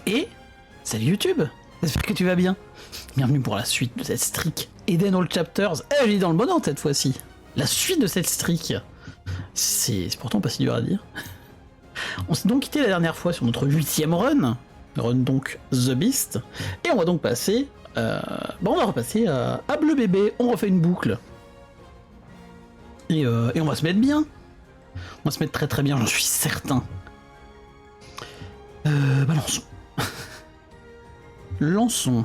Et salut YouTube, j'espère que tu vas bien. Bienvenue pour la suite de cette streak Eden All Chapters. Je dis dans le bon ordre cette fois-ci. La suite de cette streak. C'est pourtant pas si dur à dire. On s'est donc quitté la dernière fois sur notre 8ème run donc The Beast, et on va donc passer, on va repasser à Bleu Bébé, on refait une boucle. Et on va se mettre bien. On va se mettre très très bien, j'en suis certain. Lançons. Lançons.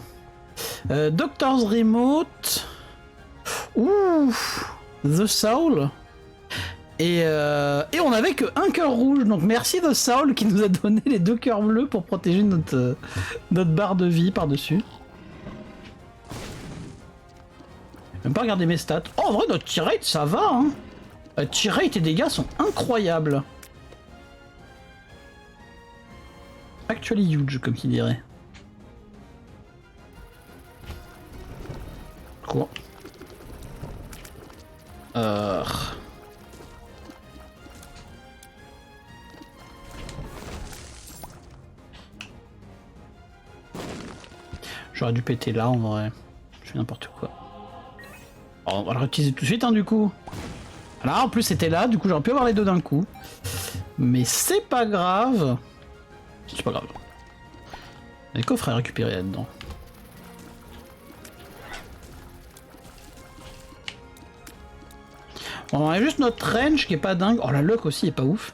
Doctor's Remote. Ouh, The Soul. Et on avait que un cœur rouge, donc merci The Soul qui nous a donné les 2 cœurs bleus pour protéger notre barre de vie par-dessus. Même pas regarder mes stats. Oh, en vrai, notre tear rate, ça va, hein. Tear rate et dégâts sont incroyables. Actually huge, comme qui dirait. Quoi? J'aurais dû péter là en vrai. Je fais n'importe quoi. Oh, on va le réutiliser tout de suite, hein, du coup. Là, en plus, c'était là, du coup, j'aurais pu avoir les 2 d'un coup. Mais c'est pas grave. C'est pas grave. Les coffres à récupérer là-dedans. Bon, on a juste notre range qui est pas dingue. Oh, la luck aussi est pas ouf.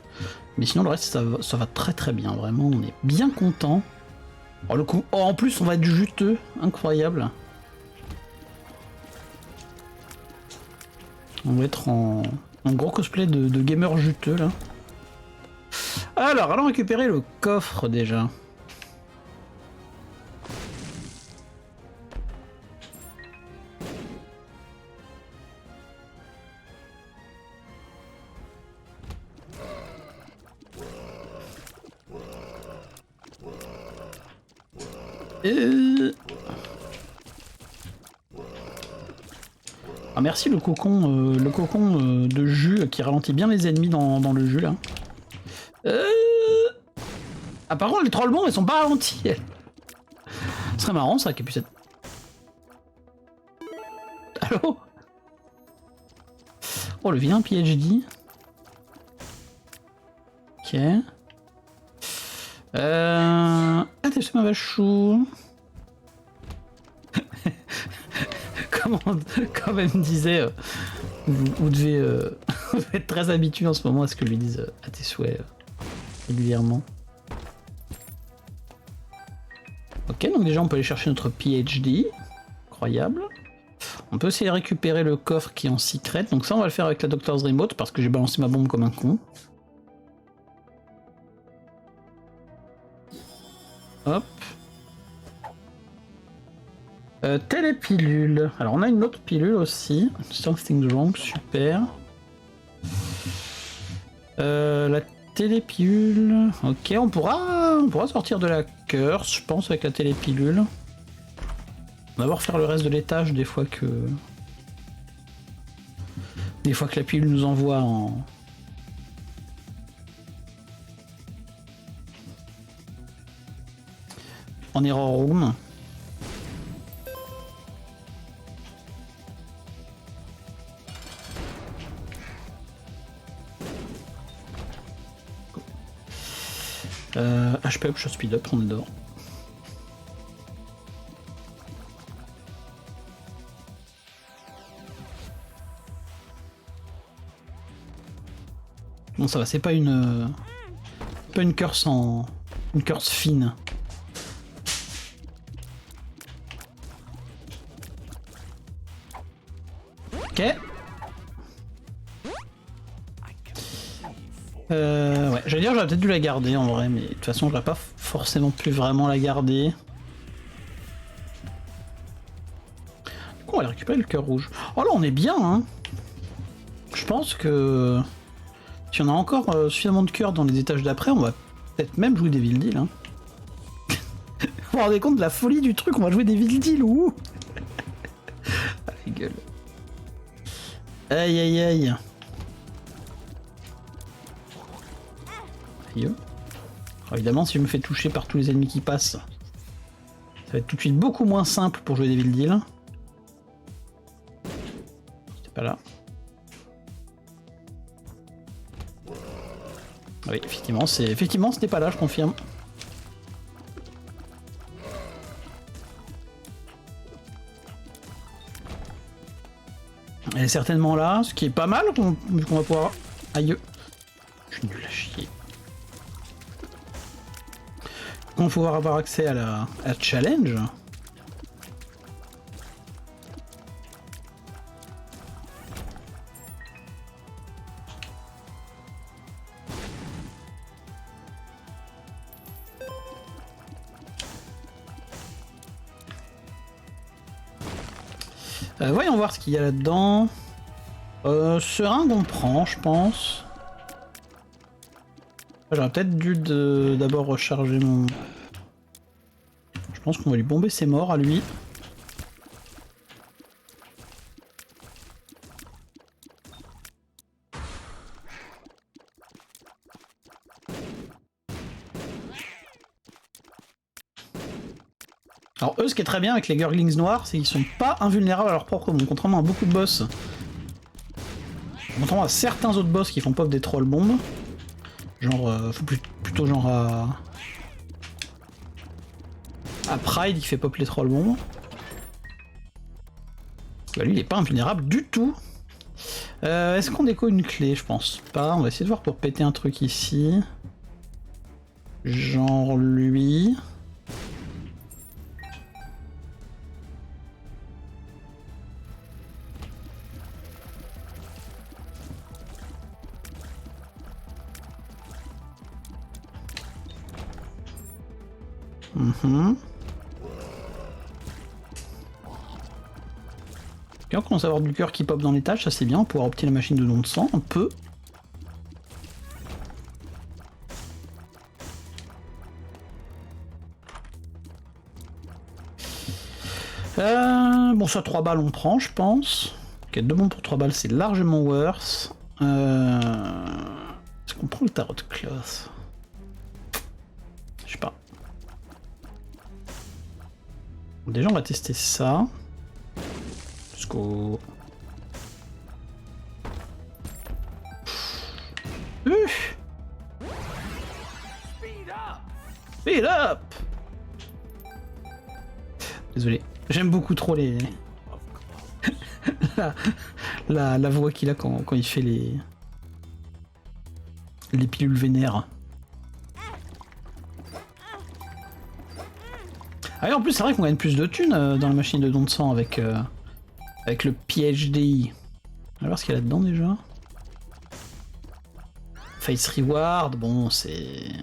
Mais sinon, le reste, ça va très très bien. Vraiment, on est bien content. Oh, le coup. Oh, en plus, on va être juteux. Incroyable. On va être en gros cosplay de gamer juteux, là. Alors, allons récupérer le coffre, déjà. Ah, merci le cocon de jus qui ralentit bien les ennemis dans le jus là. Ah, par contre les trolls bombes elles sont pas ralenties. Ce serait marrant ça qu'elle puisse être. Allô? Oh, le vilain PhD. Ok. Ah, t'es ma vachou. Comme elle me disait, vous devez être très habitué en ce moment à ce que je lui dise à tes souhaits régulièrement. Ok, donc déjà on peut aller chercher notre PhD. Incroyable. On peut aussi récupérer le coffre qui est en secret. Donc ça on va le faire avec la Doctor's Remote parce que j'ai balancé ma bombe comme un con. Hop. Télépilule. Alors on a une autre pilule aussi. Something wrong, super. La télépilule. Ok, on pourra sortir de la curse, je pense, avec la télépilule. On va d'abord faire le reste de l'étage des fois que la pilule nous envoie en error room. HP up, shot speed up, on est dehors. Bon ça va, c'est pas une curse une curse fine. Ok. Ouais, j'allais dire j'aurais peut-être dû la garder en vrai, mais de toute façon j'aurais pas forcément pu vraiment la garder. Du coup on va récupérer le cœur rouge. Oh là on est bien, hein. Je pense que si on a encore suffisamment de cœurs dans les étages d'après, on va peut-être même jouer des villes deals, hein. Vous vous rendez compte de la folie du truc, on va jouer des villes deals, ouh. Ah, les gueules. Aïe aïe aïe. Aïe. Alors évidemment, si je me fais toucher par tous les ennemis qui passent, ça va être tout de suite beaucoup moins simple pour jouer Devil Deal. C'était pas là. Oui, effectivement, c'était pas là, je confirme. Elle est certainement là, ce qui est pas mal, vu qu'on va pouvoir... Aïe. Je suis nul à chier. On va pouvoir avoir accès à la challenge. Voyons voir ce qu'il y a là-dedans. Seringue on prend, je pense. J'aurais peut-être dû d'abord recharger mon... Je pense qu'on va lui bomber ses morts à lui. Alors eux, ce qui est très bien avec les Gurglings noirs, c'est qu'ils sont pas invulnérables à leur propre bombe, contrairement à beaucoup de boss. Contrairement à certains autres boss qui font pop des troll bombes. Genre, plutôt genre à Pride qui fait pop les troll bombes. Bah lui il est pas invulnérable du tout. Est-ce qu'on déco une clé? Je pense pas. On va essayer de voir pour péter un truc ici. Genre lui. Bien, on commence à avoir du cœur qui pop dans les tâches, ça c'est bien, on pourra opter la machine de don de sang un peu. Bon, ça 3 balles on prend, je pense. Ok, 2 bombes pour 3 balles, c'est largement worse. Est-ce qu'on prend le tarot cloth? Je sais pas. Déjà on va tester ça. Let's go. Speed up. Désolé. J'aime beaucoup trop les... la voix qu'il a quand il fait les pilules vénères. Ah oui, en plus c'est vrai qu'on gagne plus de thunes dans la machine de don de sang avec le PhD. On va voir ce qu'il y a là-dedans déjà. Face Reward, bon c'est...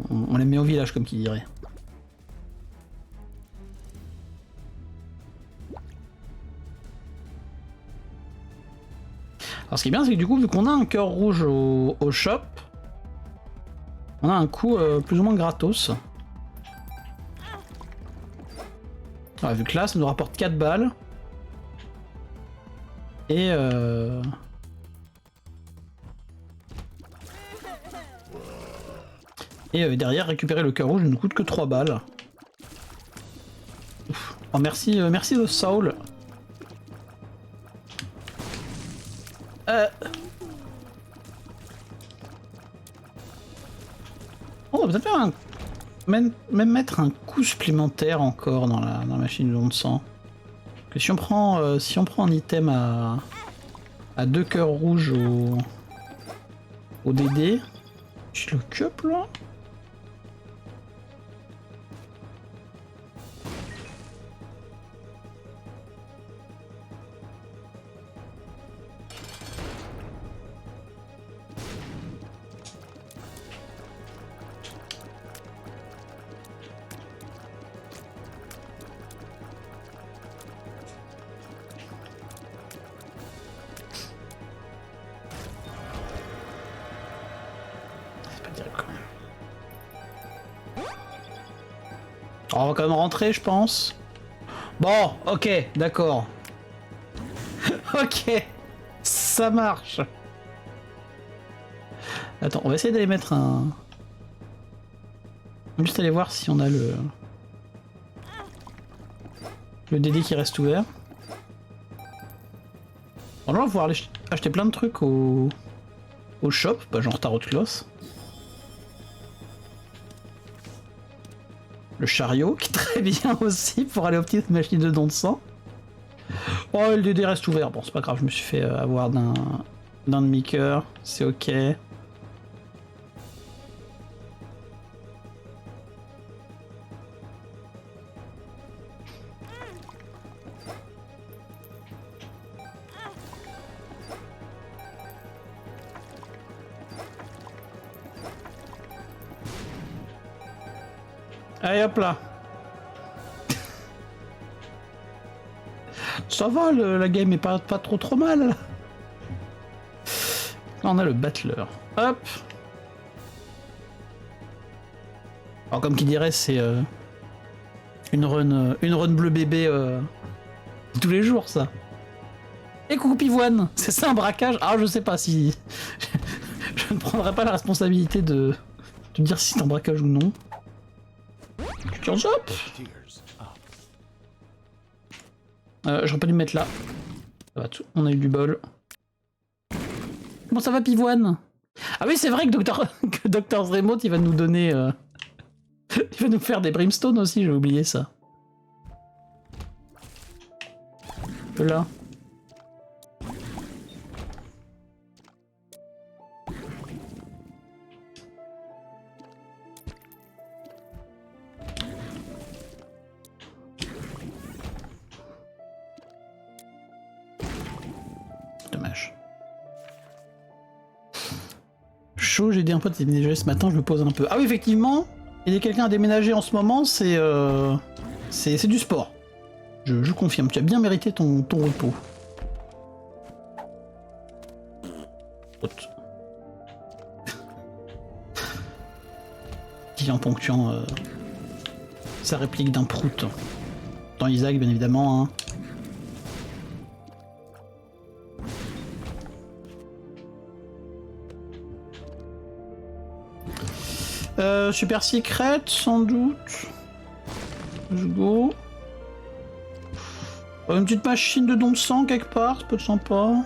On les met au village comme qui dirait. Alors ce qui est bien c'est que du coup vu qu'on a un cœur rouge au shop, on a un coup plus ou moins gratos. Alors, vu que là ça nous rapporte 4 balles. Et derrière récupérer le cœur rouge ne nous coûte que 3 balles. Ouf. Oh merci, merci The Soul. On va peut-être faire un... Même mettre un coup supplémentaire encore dans la machine de don de sang. Que si on prend un item à 2 cœurs rouges au DD, je le cup là. On va quand même rentrer, je pense. Bon, ok, d'accord. Ok, ça marche. Attends, on va essayer d'aller mettre va juste aller voir si on a le DD qui reste ouvert. Alors on va pouvoir aller acheter plein de trucs au shop, bah, genre Tarot Cloth. Le chariot, qui est très bien aussi pour aller aux petites machines de don de sang. Oh, le DD reste ouvert. Bon, c'est pas grave, je me suis fait avoir d'un demi-cœur. C'est ok. Allez hop là. Ça va, la game est pas trop mal. Là on a le battler. Hop. Alors comme qui dirait, c'est une run bleu bébé tous les jours ça. Et coucou Pivoine, c'est ça un braquage? Ah je sais pas si... je ne prendrai pas la responsabilité de dire si c'est un braquage ou non. Tiens, hop. J'aurais pas dû me mettre là. Ça va, on a eu du bol. Comment ça va Pivoine? Ah oui c'est vrai que Dr Remote il va nous donner... il va nous faire des brimstones aussi, j'ai oublié ça. Là. Dommage. Chaud, j'ai dit un pote s'est déménagé ce matin, je me pose un peu. Ah oui effectivement, aider quelqu'un à déménager en ce moment, c'est du sport. Je confirme, tu as bien mérité ton repos. Dit en ponctuant sa réplique d'un prout. Dans Isaac bien évidemment. Hein. Super Secret, sans doute. Let's go. Une petite machine de don de sang quelque part, ça peut être sympa.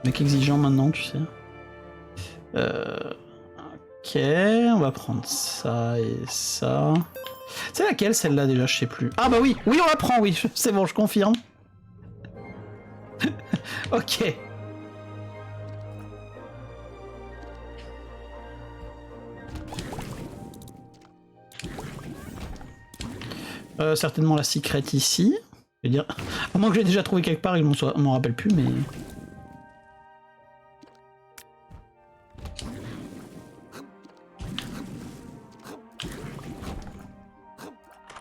Mec exigeant maintenant, tu sais. Ok, on va prendre ça et ça. C'est laquelle celle-là déjà, je sais plus. Ah bah oui, oui on la prend, oui, c'est bon, je confirme. Ok. Certainement la secret ici. Je vais dire, à moins que j'ai déjà trouvé quelque part et que je m'en rappelle plus, mais...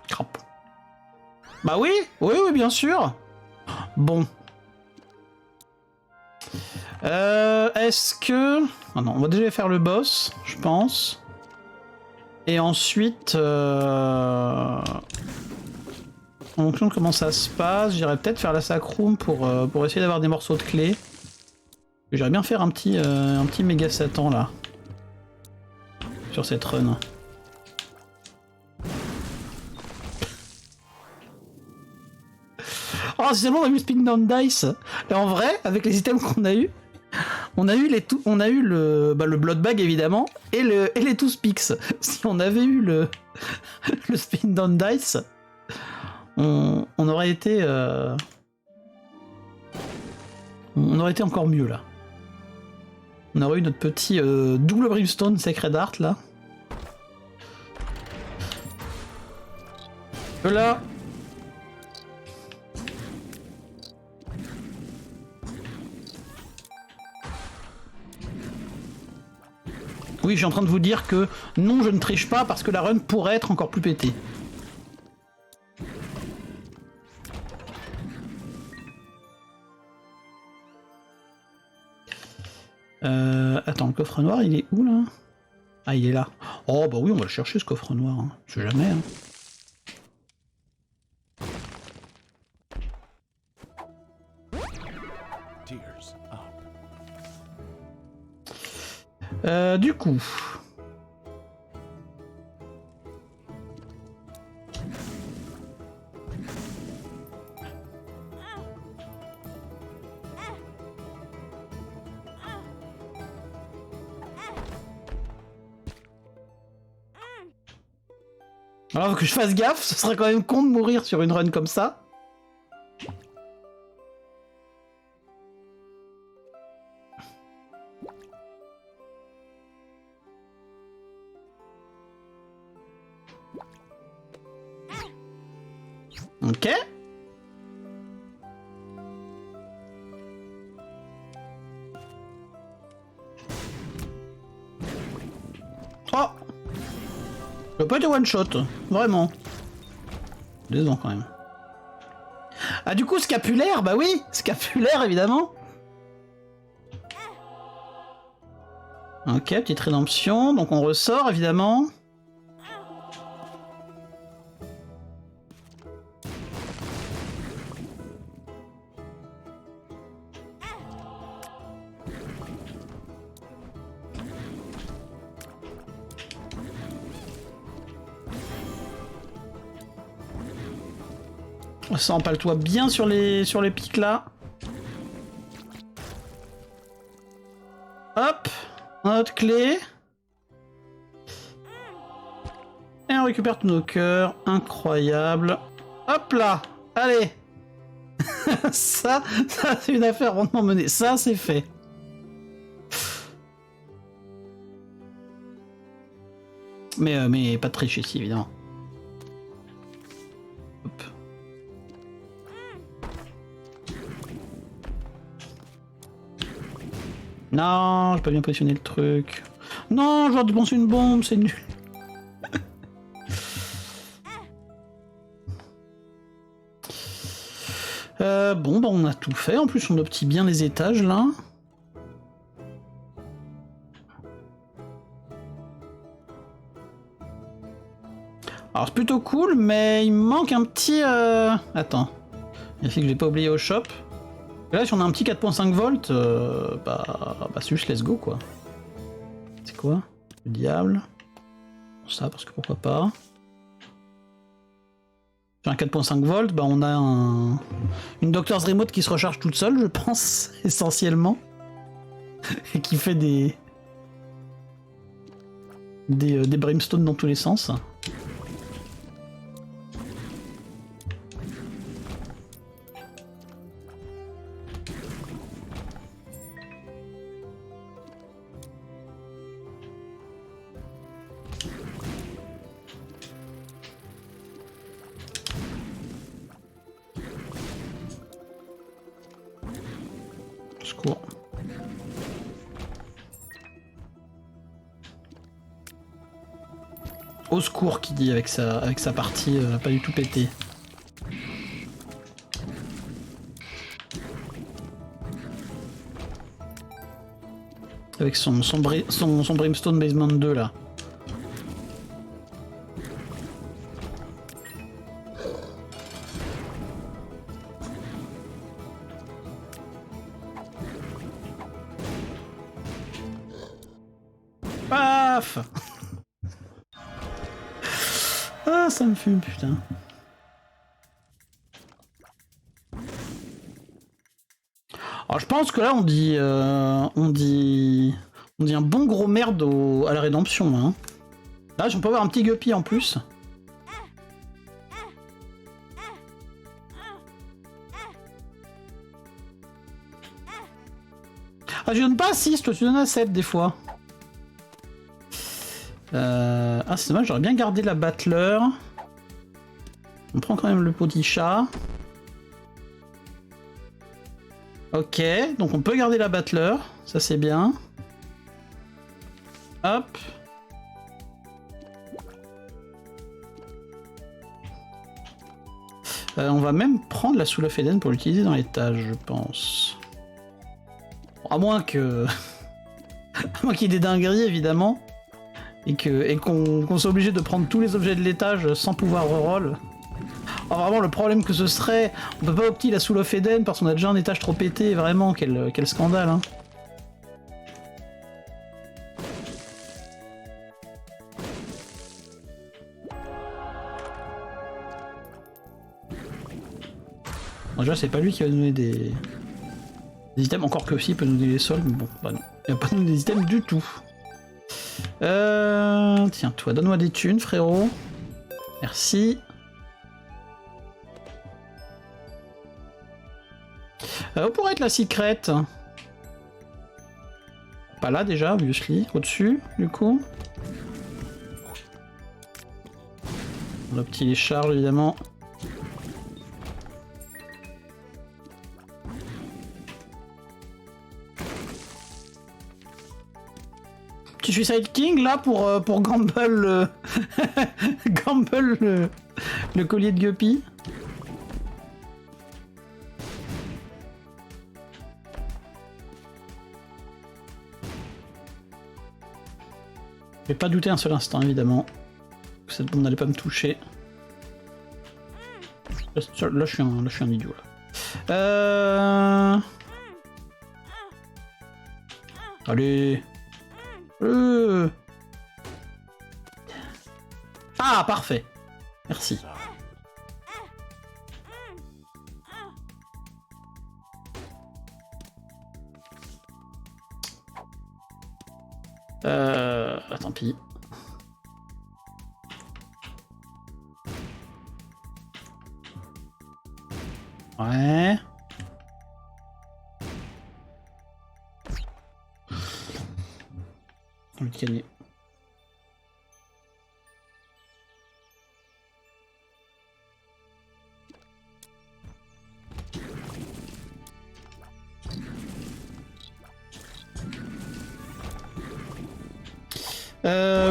Crap. Bah oui, oui, bien sûr. Bon. Est-ce que... Ah non, on va déjà faire le boss, je pense. Et ensuite... En fonction de comment ça se passe, j'irais peut-être faire la sacroom pour essayer d'avoir des morceaux de clés. J'aimerais bien faire un petit méga Satan là. Sur cette run. Oh, si seulement on a eu Spin Down Dice. Et en vrai, avec les items qu'on a eu, on a eu le Blood Bag évidemment, et les Toothpicks. Si on avait eu le Spin Down Dice, on aurait été encore mieux là. On aurait eu notre petit double brimstone Sacred Art là. Là. Oui, je suis en train de vous dire que non, je ne triche pas parce que la run pourrait être encore plus pétée. Attends, le coffre noir, il est où là? Ah, il est là. Oh bah oui, on va le chercher ce coffre noir. Hein. Je sais jamais. Hein. Du coup... Alors que je fasse gaffe, ce serait quand même con de mourir sur une run comme ça. Ok. Oh, je peux pas être one shot, vraiment. Désolé quand même. Ah du coup scapulaire, bah oui, scapulaire évidemment. Ok, petite rédemption, donc on ressort évidemment. Ça empale-toi bien sur les pics là. Hop, notre clé. Et on récupère tous nos cœurs, incroyable. Hop là, allez. ça c'est une affaire rondement menée, ça c'est fait. Mais pas de triche ici évidemment. Hop. Non, j'ai pas bien positionné le truc. Non, j'aurais dépensé une bombe, c'est nul. Bon, bah on a tout fait. En plus, on optime bien les étages là. Alors c'est plutôt cool, mais il me manque un petit... Attends. Vérifie que je l'ai pas oublié au shop. Et là, si on a un petit 4.5 volts, bah c'est juste let's go quoi. C'est quoi? Le diable. Ça, parce que pourquoi pas. Sur un 4.5 volts, bah on a une Doctor's Remote qui se recharge toute seule, je pense, essentiellement. Et qui fait des brimstones dans tous les sens. Secours. Au secours qui dit avec sa partie pas du tout pétée. Avec son Brimstone Basement 2 là. Paf. Ah, ça me fume, putain. Alors je pense que là on dit un bon gros merde à la rédemption. Hein. Là, on peut avoir un petit guppy en plus. Ah, je donne pas 6, toi tu donnes à 7 des fois. Ah, c'est dommage, j'aurais bien gardé la Battler. On prend quand même le petit chat. Ok, donc on peut garder la Battler, ça c'est bien. Hop. On va même prendre la Soul of Eden pour l'utiliser dans l'étage, je pense. À moins que... à moins qu'il y ait des dingueries, évidemment. Et qu'on soit obligé de prendre tous les objets de l'étage sans pouvoir reroll. Alors vraiment, le problème que ce serait... On peut pas opti la Soul of Eden parce qu'on a déjà un étage trop pété, vraiment, quel scandale, hein. Bon, déjà, c'est pas lui qui va nous donner des items, encore que si, il peut nous donner les sols, mais bon, bah non. Il va pas nous donner des items du tout. Tiens, toi, donne-moi des thunes, frérot. Merci. Où pourrait être la secrète? Pas là déjà, obviously. Au-dessus, du coup. Le petit les charges, évidemment. Tu suis Side King là pour gamble gamble le collier de Guppy. Je vais pas douter un seul instant évidemment que cette bombe n'allait pas me toucher. Là je suis un idiot là. Allez. Ah, parfait. Merci. Tant pis. Ouais. Envie de gagner.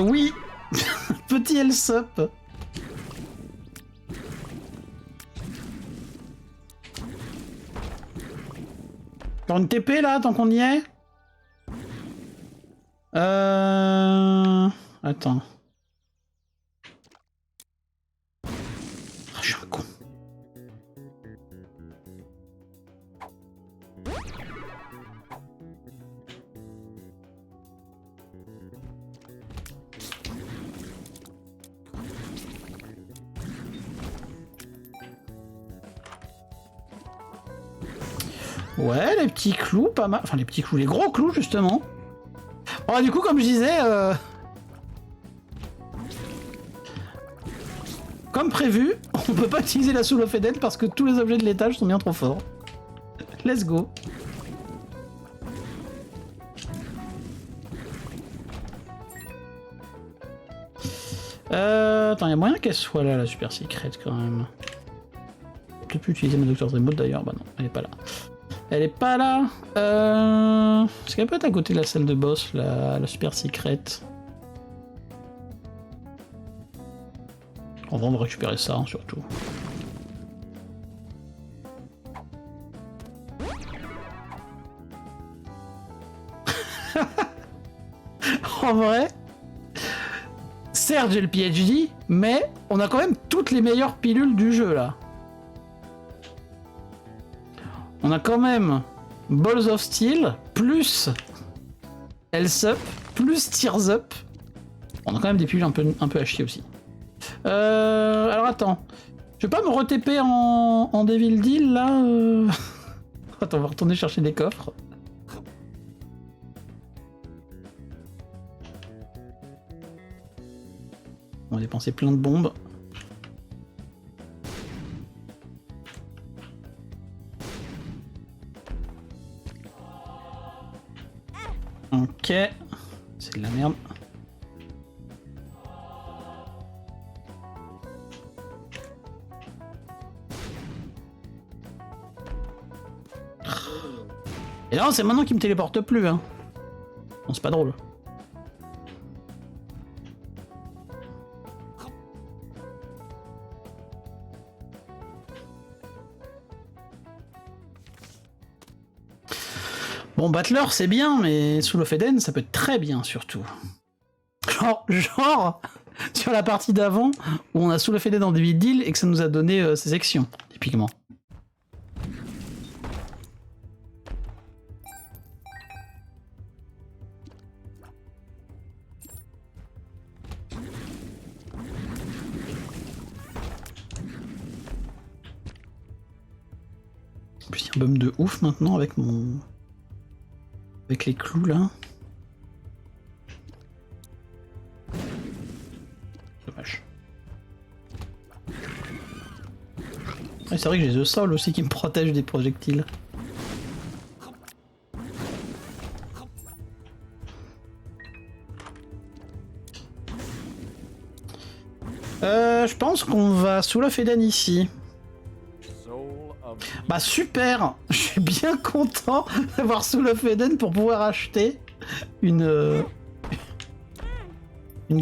Oui. Petit L-Sup. Dans une TP là, tant qu'on y est. Attends. Ah, je suis un con. Ouais, les petits clous, pas mal. Enfin, les petits clous, les gros clous, justement. Bon, du coup, comme je disais... Comme prévu, on peut pas utiliser la Soul of Eden parce que tous les objets de l'étage sont bien trop forts. Let's go. Attends, il y a moyen qu'elle soit là, la super secrète, quand même. J'ai pu utiliser ma Doctor's Remote, d'ailleurs. Bah non, elle est pas là. Elle est pas là. Est-ce qu'elle peut être à côté de la salle de boss, la super secrète? On va récupérer ça, hein, surtout. En vrai, certes j'ai le PhD, mais on a quand même toutes les meilleures pilules du jeu là. On a quand même Balls of Steel, plus L-Sup, plus Tears Up. On a quand même des pilules un peu à chier aussi. Alors attends, je vais pas me re-TP en Devil Deal là. Attends, on va retourner chercher des coffres. On va dépenser plein de bombes. Ok, c'est de la merde. Et non, c'est maintenant qu'il me téléporte plus, hein. Non, c'est pas drôle. Bon, Battler, c'est bien, mais Soul of Eden, ça peut être très bien, surtout. Genre sur la partie d'avant, où on a Soul of Eden dans Devil Deal et que ça nous a donné ses sections, typiquement. En plus, il y a un bum de ouf maintenant avec mon... avec les clous, là. Dommage. Ouais, c'est vrai que j'ai The Soul aussi qui me protège des projectiles. Je pense qu'on va sous la Eden ici. Bah super. Je suis bien content d'avoir sous la Eden pour pouvoir acheter une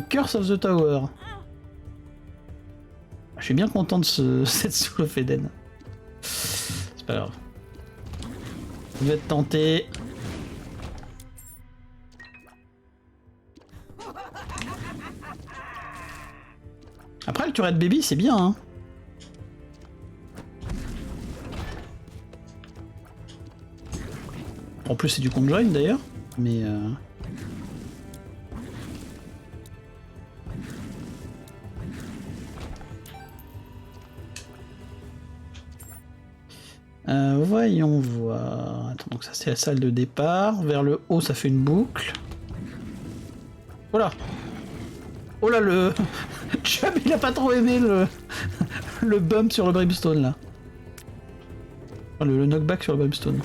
Curse of the Tower. Je suis bien content de cette sous of Eden. C'est pas grave. Je vais être tenté. Après le turret baby c'est bien hein. En plus c'est du conjoin d'ailleurs. Mais voyons voir. Attends, donc ça c'est la salle de départ. Vers le haut ça fait une boucle. Voilà. Oh là le... Chubb il a pas trop aimé le bump sur le brimstone là. Enfin, le knockback sur le brimstone.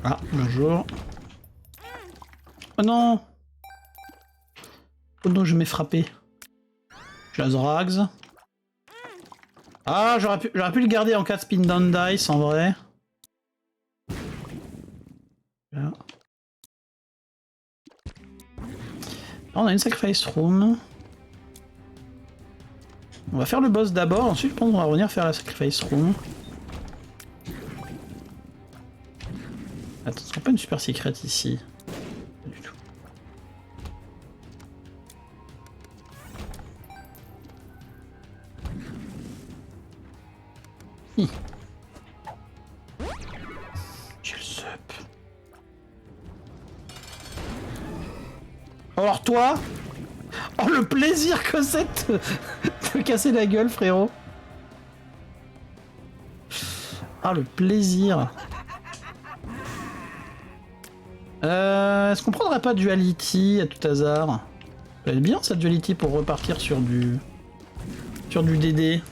Ah, bonjour. Oh non! Oh non, je m'ai frappé. Jazrags. Ah, j'aurais pu le garder en cas de spin down dice en vrai. Là. Là, on a une sacrifice room. On va faire le boss d'abord, ensuite je pense qu'on va revenir faire la sacrifice room. Attends, ce sera pas une super secret ici. Pas du tout. J'ai le sup. Alors toi, oh le plaisir que c'est de te casser la gueule frérot. Ah le plaisir. Est-ce qu'on prendrait pas Duality à tout hasard? Ça va être bien cette Duality pour repartir sur du DD.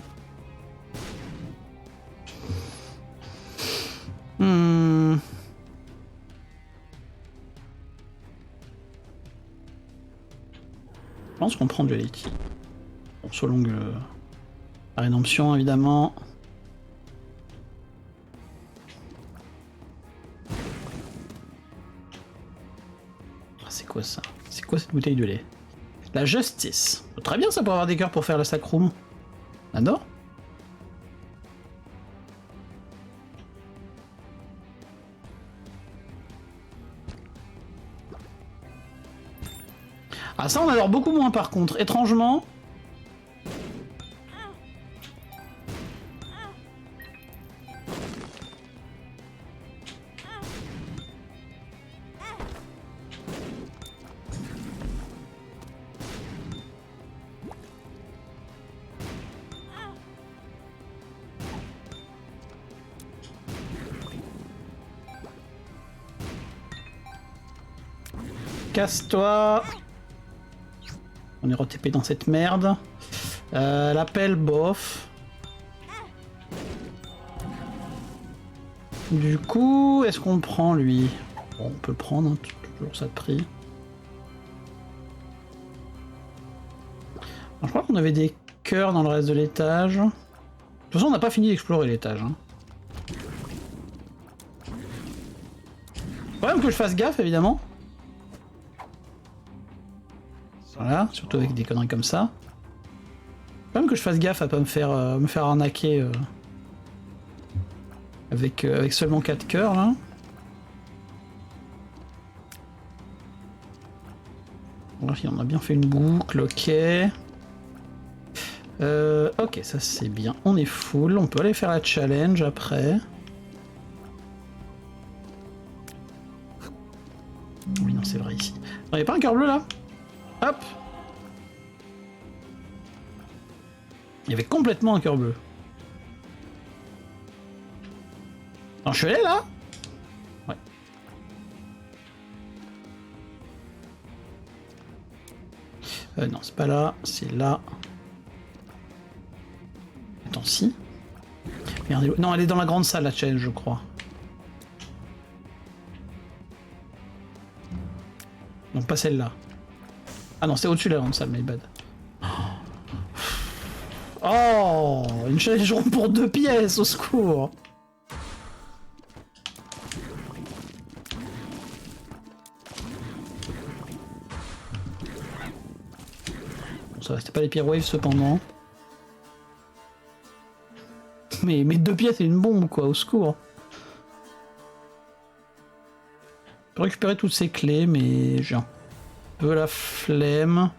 Je pense qu'on prend Duality. Bon, selon la rédemption évidemment. C'est quoi ça? C'est quoi cette bouteille de lait? La justice. Très bien ça pour avoir des cœurs pour faire la sacrum. J'adore. Ah ça on adore beaucoup moins par contre, étrangement. Casse-toi. On est re-TP dans cette merde. L'appel, bof. Du coup, est-ce qu'on le prend lui? Bon, on peut le prendre, hein, toujours ça de prix. Alors, je crois qu'on avait des cœurs dans le reste de l'étage. De toute façon, on n'a pas fini d'explorer l'étage. Hein. Faut même que je fasse gaffe, évidemment. Voilà, surtout avec des conneries comme ça. Faut même que je fasse gaffe à pas me faire arnaquer avec seulement 4 cœurs là. Bref, on a bien fait une boucle, ok. Ok, ça c'est bien. On est full, on peut aller faire la challenge après. Oui, non, c'est vrai ici. Il n'y a pas un cœur bleu là? Hop! Il y avait complètement un cœur bleu. Attends, je suis allé là? Ouais. Non, c'est pas là, c'est là. Attends, si. Merde, non, elle est dans la grande salle, la chaîne, je crois. Non, pas celle-là. Ah non, c'est au-dessus de la grande salle, my bad. Oh, une chaise ronde pour 2 pièces, au secours. Bon, ça va, c'était pas les pires waves cependant. Mais 2 pièces et une bombe, quoi, au secours. Je peux récupérer toutes ces clés, mais j'ai un peu la flemme.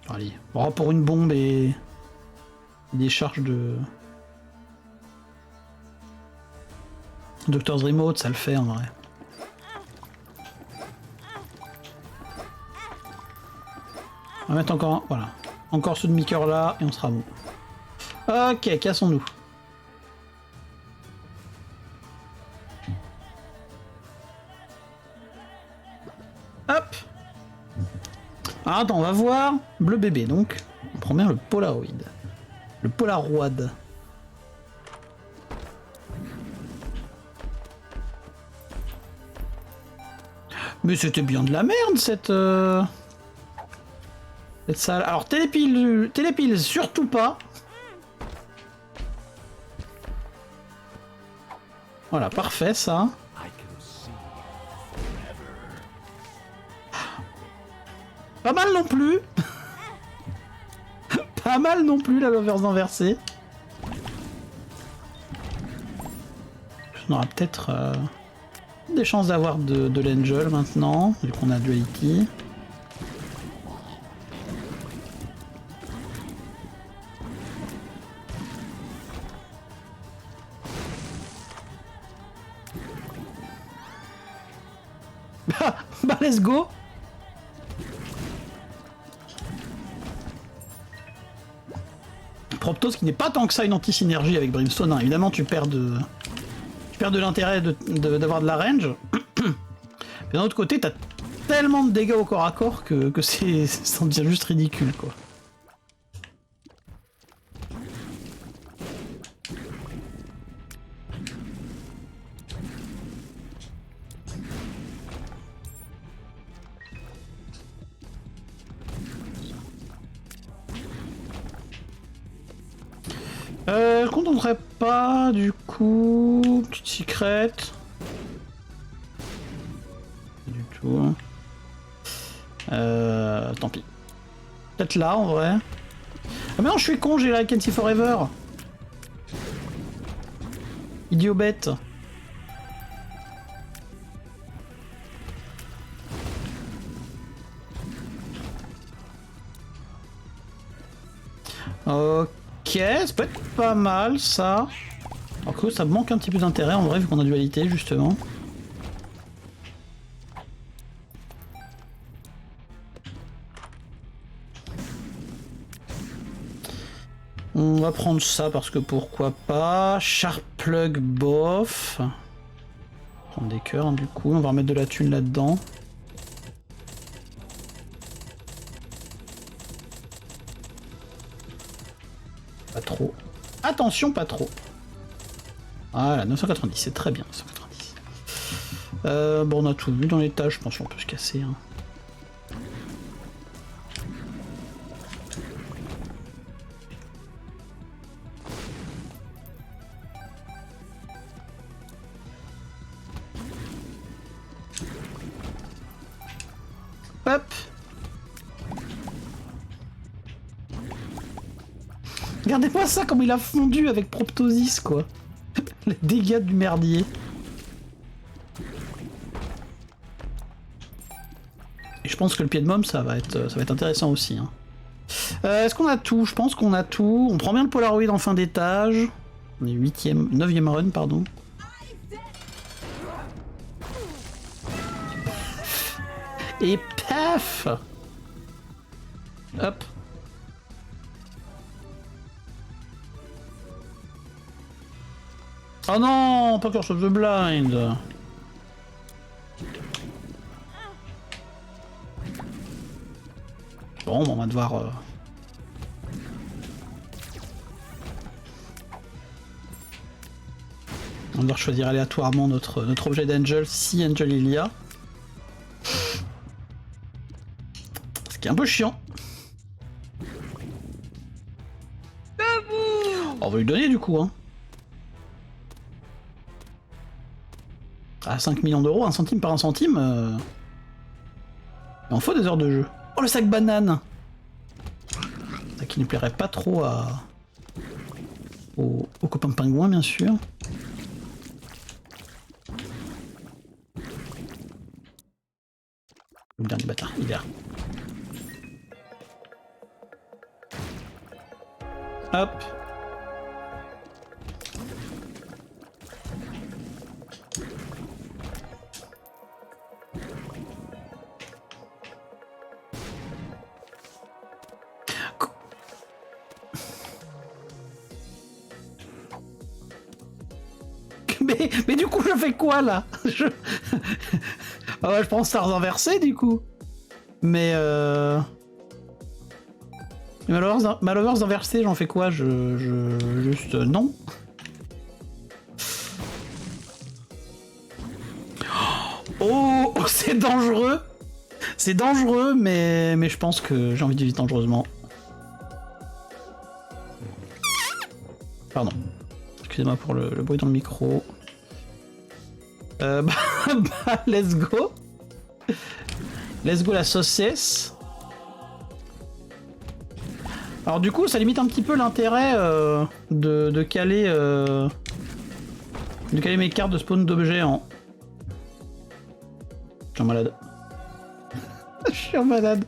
Allez, bon, pour une bombe et des charges de Doctor's Remote, ça le fait en vrai. On va mettre encore un, voilà, encore ce demi-cœur là et on sera bon. Ok, cassons-nous. Hop. Ah, attends, on va voir. Bleu bébé, donc. On prend bien le Polaroid. Le Polaroid. Mais c'était bien de la merde, cette salle. Alors, télépile, surtout pas. Voilà, parfait, ça. Pas mal non plus. Pas mal non plus, la Lovers inversée. On aura peut-être des chances d'avoir de l'Angel maintenant, vu qu'on a Duality. Bah let's go. Proptos qui n'est pas tant que ça une anti-synergie avec Brimstone, hein. Évidemment tu perds de l'intérêt d'avoir de la range. Mais d'un autre côté t'as tellement de dégâts au corps à corps que ça en devient juste ridicule quoi. Je contenterai pas du coup. Petite secret. Pas du tout. Tant pis. Peut-être là en vrai. Ah mais non, je suis con, j'ai la I Can See Forever. Idiot bête. Ok, ça peut être pas mal ça. Alors que ça manque un petit peu d'intérêt en vrai vu qu'on a dualité justement. On va prendre ça parce que pourquoi pas. Sharp plug bof. Prendre des cœurs du coup, on va remettre de la thune là-dedans. Pas trop. Attention, pas trop. Voilà, 990, c'est très bien, 990. Bon, on a tout vu dans les tâches, je pense qu'on peut se casser. Hein. Hop. Regardez-moi ça, comme il a fondu avec Proptosis, quoi. Les dégâts du merdier. Et je pense que le pied de môme, ça va être intéressant aussi. Hein. Est-ce qu'on a tout? Je pense qu'on a tout. On prend bien le Polaroid en fin d'étage. On est 9ème run, pardon. Et paf! Hop. Oh non, pas Curse of the Blind. Bon, on va devoir... On va devoir choisir aléatoirement notre objet d'Angel, si Angel il y a. Ce qui est un peu chiant. On va lui donner du coup, hein. À 5 millions d'euros, 1 centime par 1 centime. Il en faut des heures de jeu. Oh, le sac banane! Ça qui ne plairait pas trop aux copains pingouins, bien sûr. Le dernier bâtard, il est là. Hop. Mais du coup, je fais quoi là? Ah ouais, je prends Stars inversés du coup. Mais Malovers inversés, j'en fais quoi? Juste non. Oh, c'est dangereux. C'est dangereux, mais je pense que j'ai envie de vivre dangereusement. Pardon. Excusez-moi pour le bruit dans le micro. Let's go. Let's go la saucisse. Alors du coup, ça limite un petit peu l'intérêt de caler mes cartes de spawn d'objets en... Je suis un malade. Je suis un malade.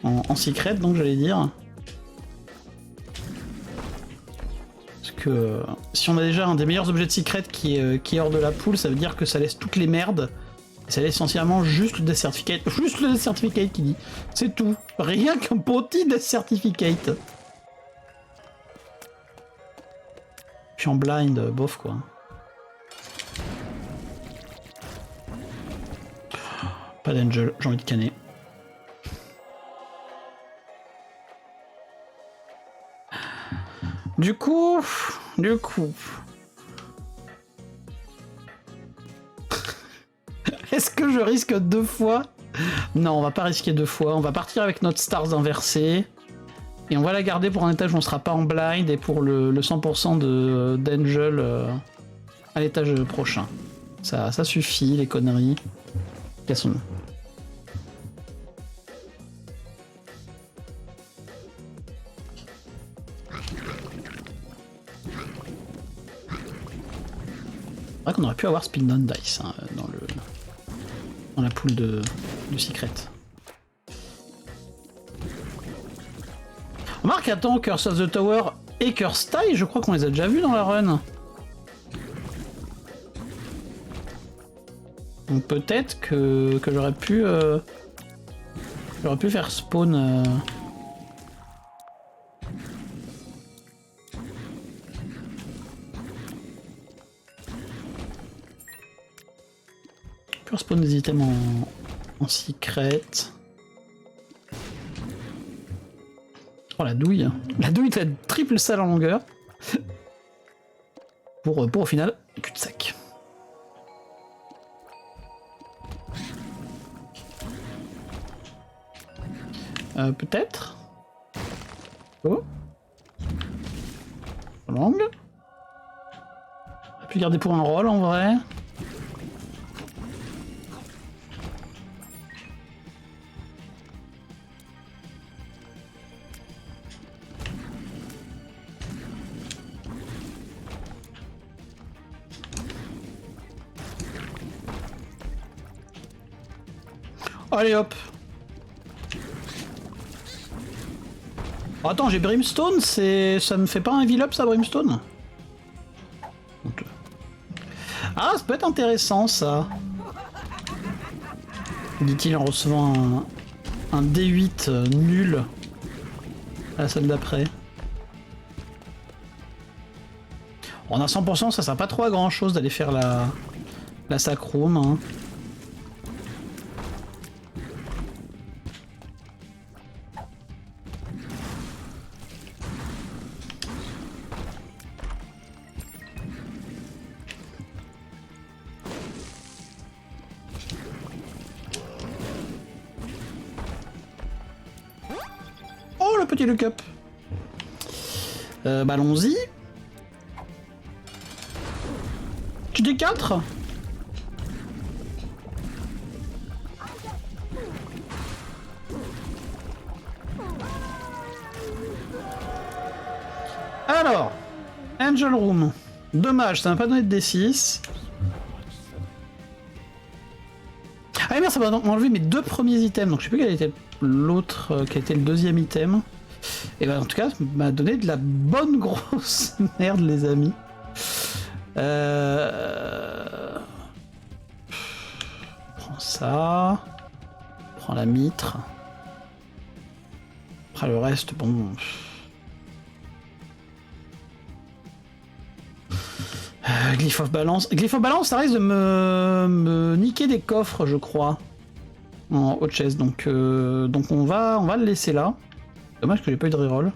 En secret, donc j'allais dire. Parce que si on a déjà un des meilleurs objets de secret qui est hors de la poule, ça veut dire que ça laisse toutes les merdes. Et ça laisse essentiellement juste le Death Certificate. Juste le Death Certificate qui dit. C'est tout. Rien qu'un petit Death Certificate. Je suis en blind, bof quoi. Pas d'Angel, j'ai envie de canner. Du coup... Est-ce que je risque 2 fois? Non, on va pas risquer 2 fois. On va partir avec notre Stars inversée. Et on va la garder pour un étage où on sera pas en blind et pour le 100% d'Angel à l'étage prochain. Ça suffit, les conneries. Cassons-nous. C'est vrai qu'on aurait pu avoir Spin Down Dice hein, dans la poule de Secret. Remarque, attends, Curse of the Tower et Curse Tie, je crois qu'on les a déjà vus dans la run. Donc peut-être que j'aurais pu faire spawn... Spawn des items en secret. Oh la douille. La douille t'as triple salle en longueur. pour au final, cul-de-sac. Peut-être. Oh. Longue. On a pu garder pour un rôle en vrai. Allez hop. Oh, attends, j'ai Brimstone, ça me fait pas un heal up ça, Brimstone? Ah, ça peut être intéressant, ça. Dit-il en recevant un D8 nul à la salle d'après. On a 100%, ça sert pas trop à grand chose d'aller faire la sacroom. Hein. Oh, le petit look up. Bah allons-y. Tu dis 4 ? Alors, Angel Room. Dommage, ça m'a pas donné de D6. Ah merde, ça m'a enlevé mes 2 premiers items, donc je sais plus quel était l'autre, quel était le deuxième item. Et bah en tout cas, ça m'a donné de la bonne grosse merde, les amis. Prends ça. Prends la mitre. Après le reste, bon... Glyph of Balance. Glyph of Balance, ça risque de me niquer des coffres, je crois. En haute chaise, donc on va le laisser là. Dommage que j'ai pas eu de reroll.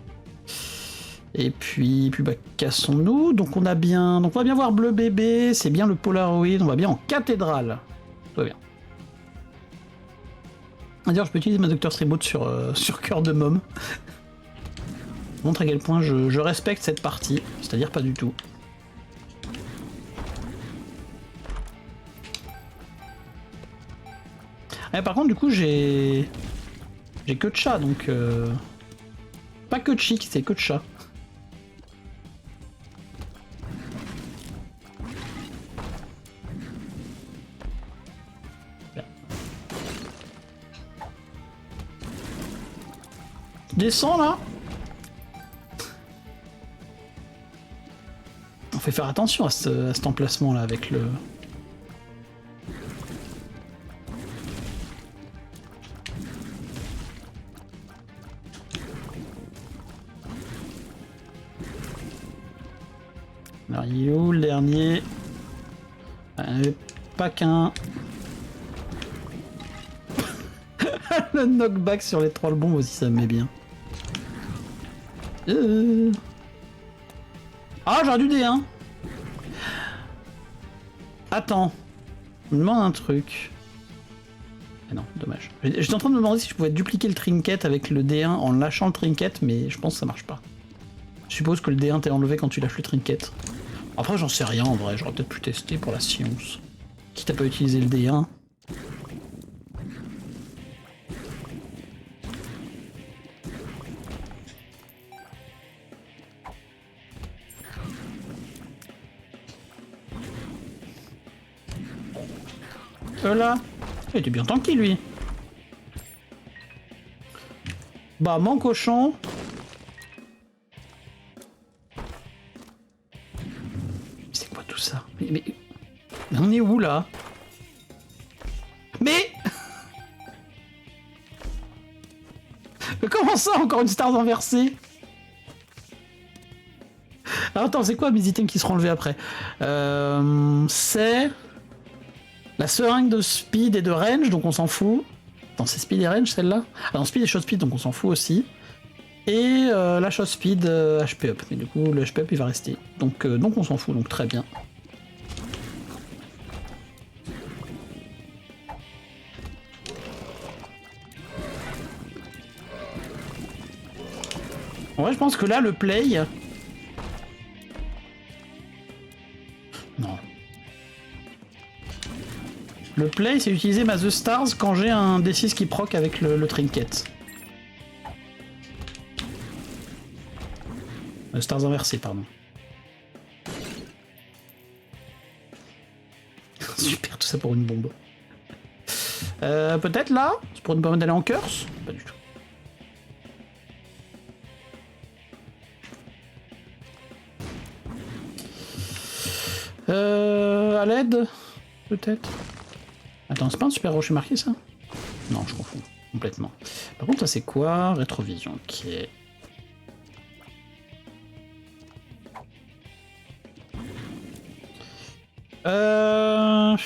Et puis bah, cassons-nous. Donc on va bien voir Bleu Bébé, c'est bien le Polaroid, on va bien en cathédrale. Tout va bien. D'ailleurs, je peux utiliser ma Docteur Reboot sur Cœur de Môme. Montre à quel point je respecte cette partie, c'est-à-dire pas du tout. Ah, par contre, du coup, j'ai que de chat, donc... Pas que de chic, c'est que de chat. Descends, là. On fait faire attention à cet emplacement-là, avec le... Alors, il est où le dernier? Pas qu'un. Le knockback sur les trolls bombes aussi, ça me met bien. Ah, j'aurais dû D1. Attends. Je me demande un truc. Ah non, dommage. J'étais en train de me demander si je pouvais dupliquer le trinket avec le D1 en lâchant le trinket, mais je pense que ça marche pas. Je suppose que le D1 t'est enlevé quand tu lâches le trinket. Après, j'en sais rien en vrai, j'aurais peut-être pu tester pour la science. Quitte à pas utiliser le D1. Là, il était bien tanky lui. Bah, mon cochon. C'est quoi tout ça? Mais on est où là? Mais comment ça, encore une star inversée? Alors, attends, c'est quoi mes items qui seront enlevés après? C'est la seringue de speed et de range, donc on s'en fout. Attends, c'est speed et range celle-là? Ah non, speed et shot speed, donc on s'en fout aussi. Et la shot speed HP up, mais du coup le HP up il va rester. Donc on s'en fout, donc très bien. Ouais, je pense que là, le play... Non. Le play, c'est utiliser ma The Stars quand j'ai un D6 qui proc avec le trinket. Stars inversé, pardon. Super, tout ça pour une bombe. Peut-être là? C'est pour nous permettre d'aller en curse? Pas du tout. à l'aide? Peut-être. Attends, c'est pas un super rocher marqué ça? Non, je confonds complètement. Par contre, ça c'est quoi? Rétrovision, ok. Euh...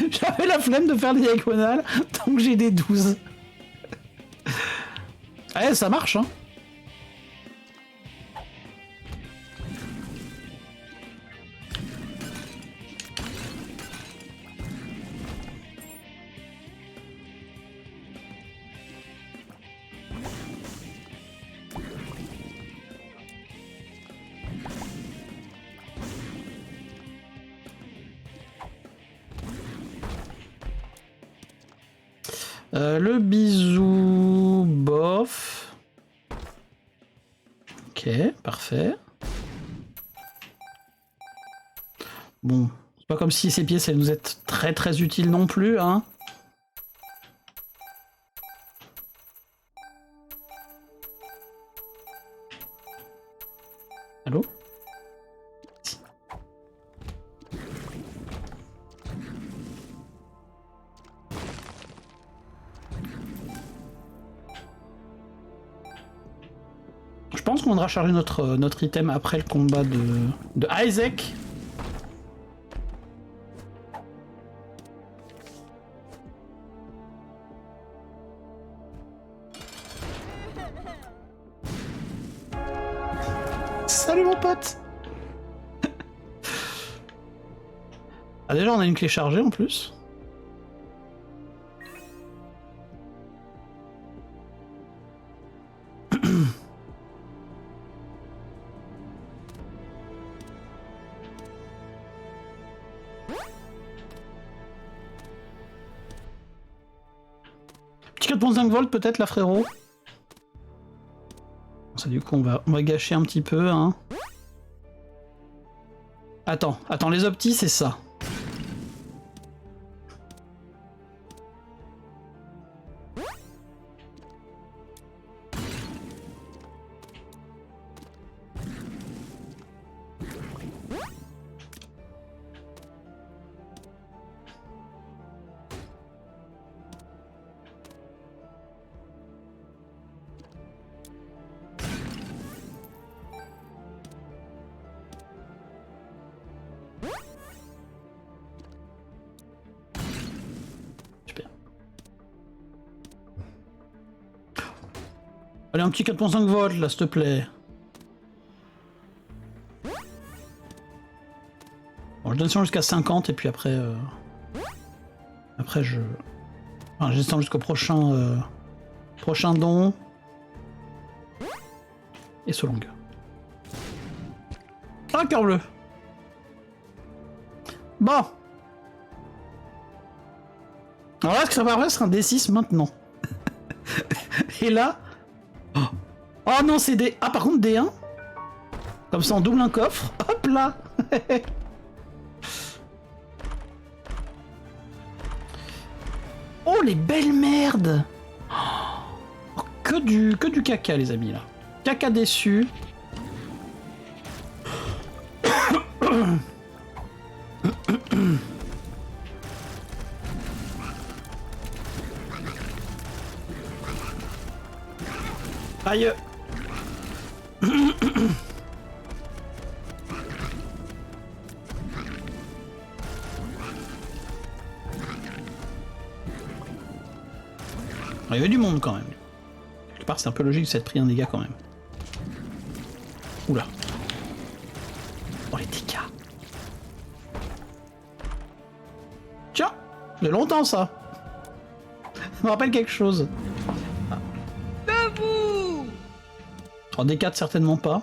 J'avais la flemme de faire des diagonales tant que j'ai des 12. Eh, ça marche, hein. Le bisou, bof. Ok, parfait. Bon, c'est pas comme si ces pièces elles nous étaient très très utiles non plus, hein. Allô? Je pense qu'on devra charger notre item après le combat de Isaac. Salut mon pote. Ah déjà on a une clé chargée en plus. Petit 4.5 volts peut-être là frérot. Ça du coup on va gâcher un petit peu hein. Attends, les optis c'est ça. Super. Allez un petit 4.5 volts là s'il te plaît. Bon, je descends jusqu'à 50 et puis après... Après je... Enfin, je descends jusqu'au prochain... Prochain don. Et ce longue. Ah, cœur bleu. Bon. Alors là, ce que ça paraît, c'est un D6 maintenant. Et là... Oh non, c'est D... Ah, par contre, D1. Comme ça, on double un coffre. Hop là. Oh, les belles merdes. Oh, que du caca, les amis, là. Caca déçu. Aïe. Il y avait du monde quand même. Quelque part, c'est un peu logique que ça ait pris un dégât quand même. Oula. Oh les dégâts. Tiens, il y a longtemps ça. Ça me rappelle quelque chose. Debout! 3D4 certainement pas.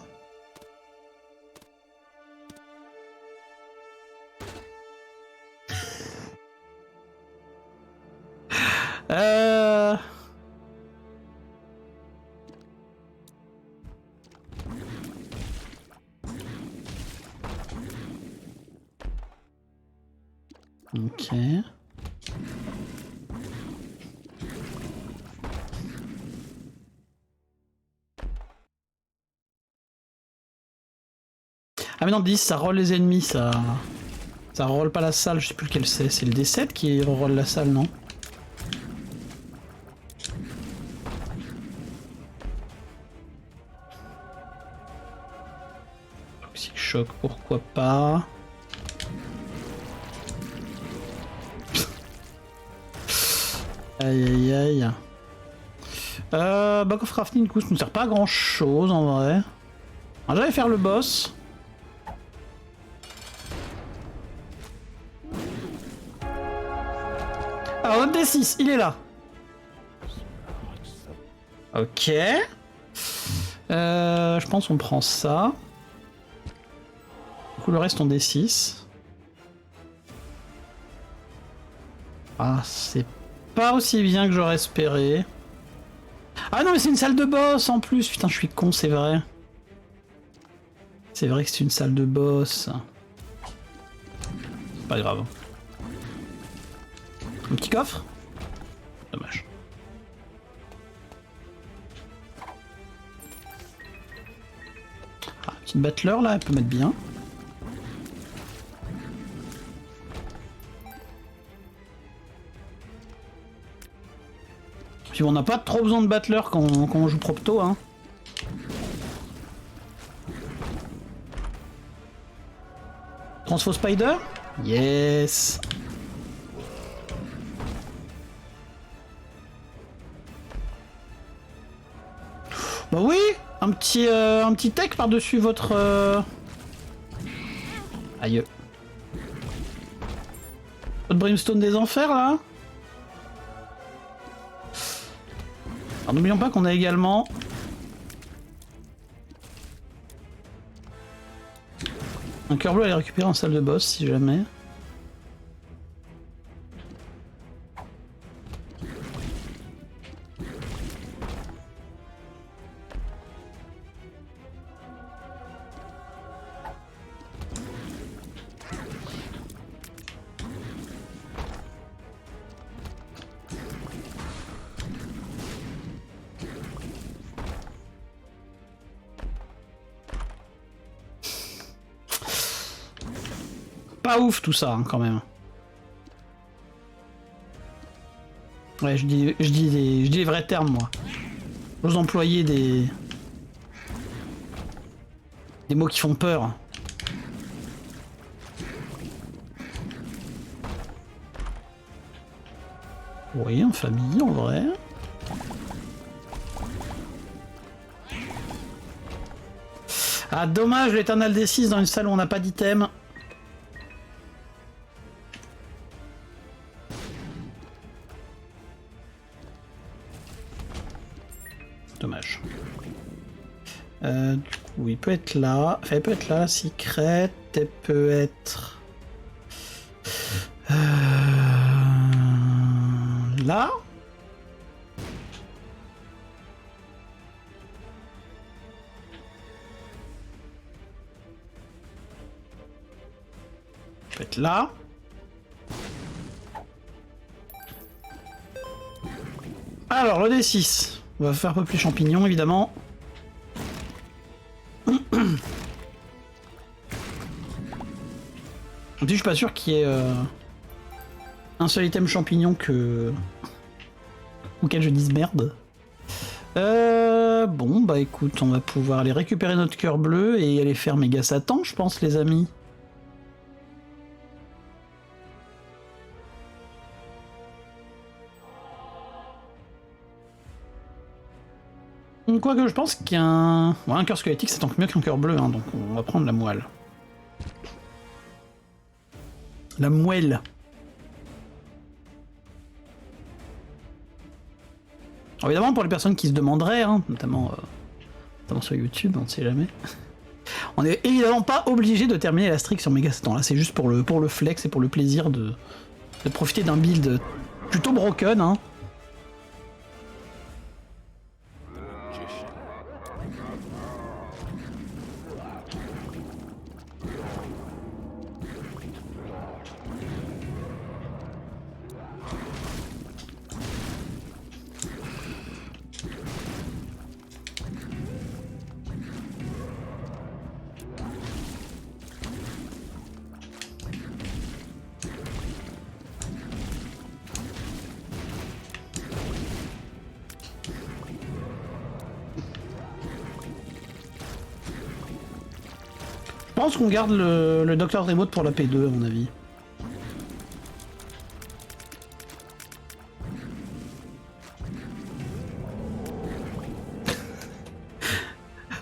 Euh... Ok. Ah mais non, 10, ça roll les ennemis, ça... Ça roll pas la salle, je sais plus lequel c'est. C'est le D7 qui roll la salle, non? Toxic Shock, pourquoi pas? Aïe aïe aïe. Back of Crafting, du coup, ça ne sert pas à grand chose en vrai. J'allais faire le boss. Alors, notre D6, il est là. Ok. Je pense qu'on prend ça. Du coup, le reste, on D6. Ah, c'est pas aussi bien que j'aurais espéré. Ah non, mais c'est une salle de boss en plus. Putain, je suis con, c'est vrai. C'est vrai que c'est une salle de boss. C'est pas grave. Un petit coffre? Dommage. Ah, petite battleur là, elle peut mettre bien. Puis on n'a pas trop besoin de battleur quand on joue Propto, hein. Transfo Spider? Yes. Bah oui, un petit tech par-dessus votre... Aïe. Votre Brimstone des Enfers, là. Alors n'oublions pas qu'on a également... un cœur bleu à aller récupérer en salle de boss, si jamais. Pas ouf tout ça, hein, quand même. Ouais, je dis les vrais termes, moi. J'ose employer des mots qui font peur. Oui, en famille, en vrai. Ah, dommage, l'éternel D6 dans une salle où on n'a pas d'item. Dommage. Du coup, il peut être là. Enfin, il peut être là, secret. Elle peut être... là. Elle peut être là. Alors, le D6. On va faire peupler champignons, évidemment. En plus, je suis pas sûr qu'il y ait un seul item champignon que... auquel je dise merde. Bon, bah écoute, on va pouvoir aller récupérer notre cœur bleu et aller faire méga Satan, je pense, les amis. Quoique je pense qu'un cœur squelettique c'est tant que mieux qu'un cœur bleu, hein, donc on va prendre la moelle. La moelle. Alors évidemment pour les personnes qui se demanderaient, hein, notamment sur YouTube, on ne sait jamais. On n'est évidemment pas obligé de terminer la streak sur méga Satan, là c'est juste pour le flex et pour le plaisir de profiter d'un build plutôt broken, hein. pense qu'on garde le Dr. Remote pour la P2 à mon avis.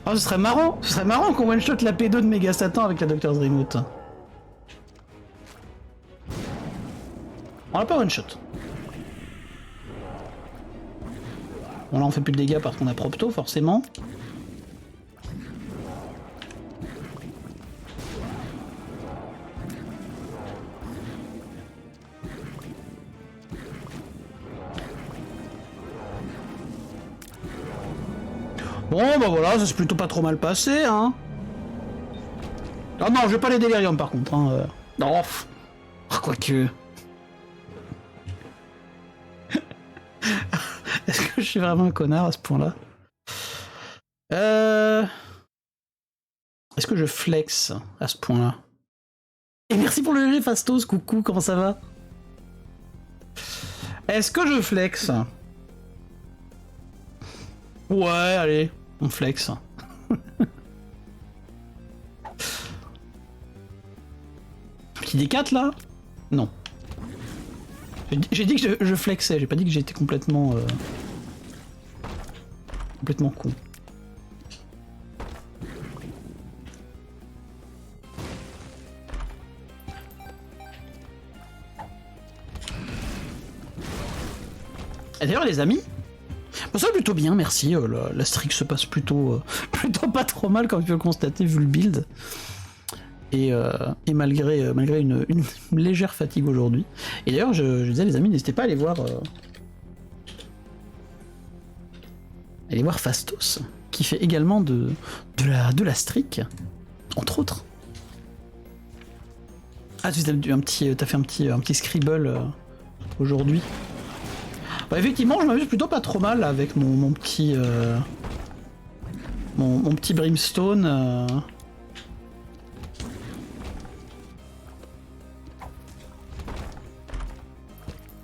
Oh, ce serait marrant qu'on one-shot la P2 de Mega Satan avec la Doctor's Remote. On l'a pas one-shot. Bon là on fait plus de dégâts parce qu'on a Propto forcément. Bon bah voilà, ça s'est plutôt pas trop mal passé hein. Ah non, je vais pas les délirium par contre hein. Non, quoique. Est-ce que je suis vraiment un connard à ce point-là? Est-ce que je flex à ce point-là? Et merci pour le GG Fastos, coucou, comment ça va? Est-ce que je flex? Ouais, allez, on flex. Petit D4 là? Non. J'ai dit que je flexais, j'ai pas dit que j'étais complètement... complètement con. Et d'ailleurs les amis, bon, ça va plutôt bien, merci, la streak se passe plutôt, plutôt pas trop mal comme tu peux le constater vu le build. Et malgré une légère fatigue aujourd'hui. Et d'ailleurs je disais les amis, n'hésitez pas à aller voir Fastos, qui fait également de la streak, entre autres. Ah tu t'as fait un petit scribble aujourd'hui. Bah, effectivement je m'amuse plutôt pas trop mal avec mon petit mon petit brimstone.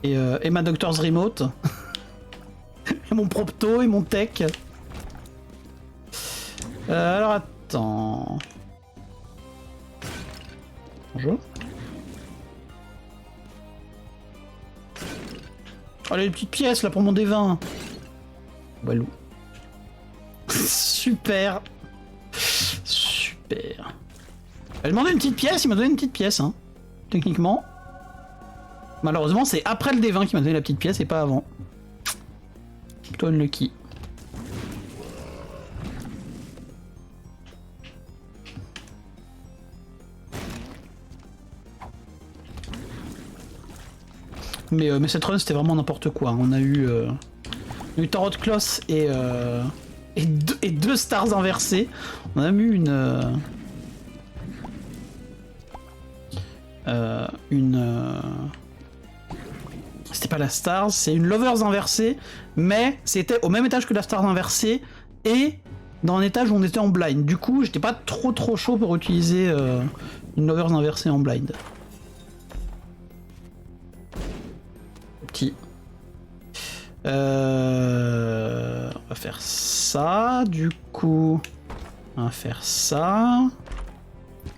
Et ma Doctor's Remote. Et mon Propto et mon Tech. Alors attends. Bonjour. Oh les petites pièces là pour mon D20. Walou. Super. Super. Elle demandait une petite pièce, il m'a donné une petite pièce hein. Techniquement. Malheureusement, c'est après le D20 qui m'a donné la petite pièce et pas avant. Plutôt unlucky. Mais cette run, c'était vraiment n'importe quoi. On a eu Tarot Kloss et deux stars inversées. On a eu c'était pas la Stars, c'est une Lovers inversée, mais c'était au même étage que la Stars inversée et dans un étage où on était en blind. Du coup, j'étais pas trop chaud pour utiliser une Lovers inversée en blind. Petit. On va faire ça, du coup. On va faire ça.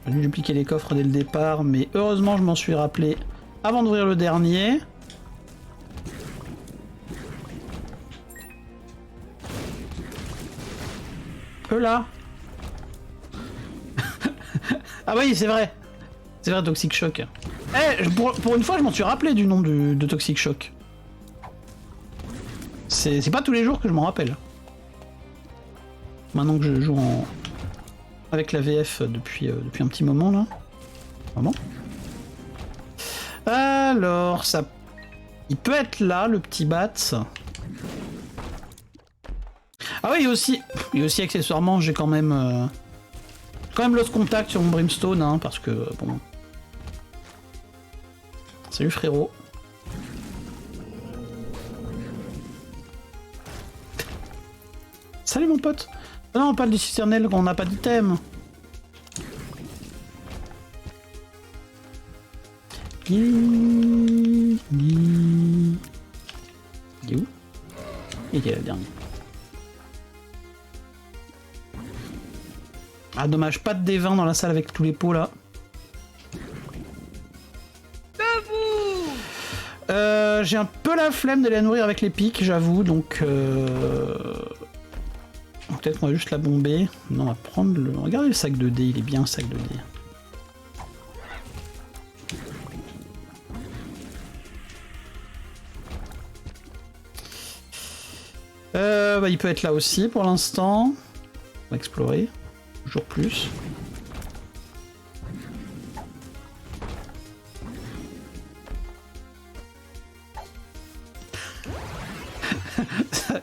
J'ai dû dupliquer les coffres dès le départ, mais heureusement je m'en suis rappelé avant d'ouvrir le dernier. Là. Ah oui, c'est vrai. C'est vrai, Toxic Shock. Eh, pour une fois, je m'en suis rappelé du nom de Toxic Shock. C'est pas tous les jours que je m'en rappelle. Maintenant que je joue avec la VF depuis un petit moment, là. Vraiment. Alors, ça... Il peut être là, le petit Bats. Ah oui, et aussi accessoirement, j'ai quand même Lost Contact sur mon Brimstone, hein, parce que, bon... Salut frérot. Salut mon pote. Ah non, on parle du cisternel quand on n'a pas d'item. Il est où? Il est le dernier. Ah Ah, dommage, pas de D20 dans la salle avec tous les pots là. J'ai un peu la flemme de la nourrir avec les pics, j'avoue, donc peut-être qu'on va juste la bomber. Non, on va prendre le... Regardez le sac de dés, il est bien le sac de dés. Bah, il peut être là aussi pour l'instant. On va explorer. Toujours plus.